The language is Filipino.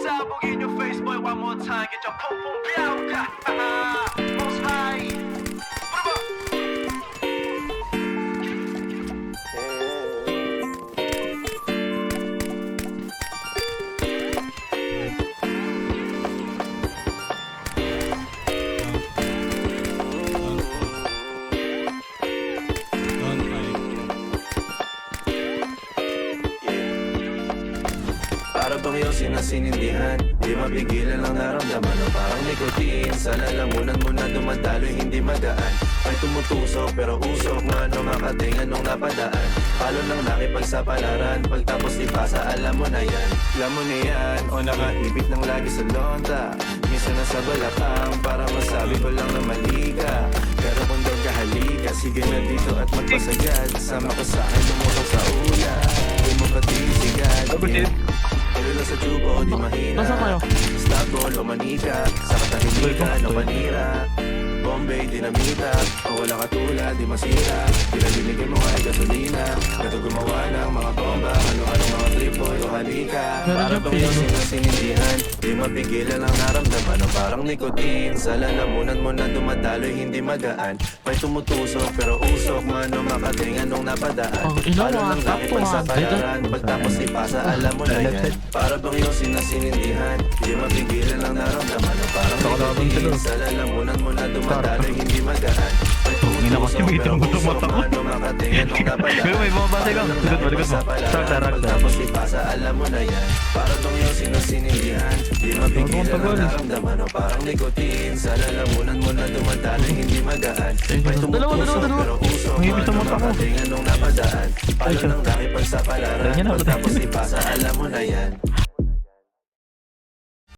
pasabog in your face, boy, one more time. Get your pum pum biauka. Most high. Para bang yung sinasinindihan, di mapigilan ang naramdaman o parang nikotin. Sa lalamunan mo na dumadaloy, hindi magaan. May tumutusok pero usok, mano makatingan nung napadaan. Palo ng nakipagsapalaran, pagtapos di pasa, alam mo na yan. Alam mo na yan, o nakaibit ng lagi sa lonta. Minsan nasa balakang, para masabi ko lang na mali ka. Pero kung doon ka halika, sige na dito at magpasagad. Sama ko sa akin, lumusok sa ula. Di mo patisigan, Tulila sa tubo, di mahina. Stagol o manika, sa katahimikan o panira. Bombay, dinamita, o wala katulad, di masira. Pinabibigay mo ay gasolina, kato gumawa ng mga bomba. Ano-anong mga trip boy o halika. Para bang yung sinasinindihan, di mapigilan ang naramdaman o parang nikotin. Sa lalamunan mo na dumadaloy, hindi magaan. May tumutusok pero usok, mano makatingan nung napadaan. Palo ng laki pagsapalaran, pagtapos ipasa, alam mo na yan. Para bang yung sinasinindihan, di mapigilan ang naramdaman o parang nikotin. Sa lalamunan mo na dumadaloy, hindi magaan. May tumutusok pero usok, mano makatingan nung napadaan. Pero may bumabasa ka. Likod mo, likod mo. Ragda. Pagtapos ipasa, alam mo na yan. Para bang yung sinasinindihan, di mapigilan ang naramdaman o parang nikotin. Sa lalamunan mo na dumadaloy, hindi magaan. May tumutusok pero usok, mano makatingan nung napadaan. Palo ng laki pagsapalaran, pagtapos ipasa, alam mo na yan.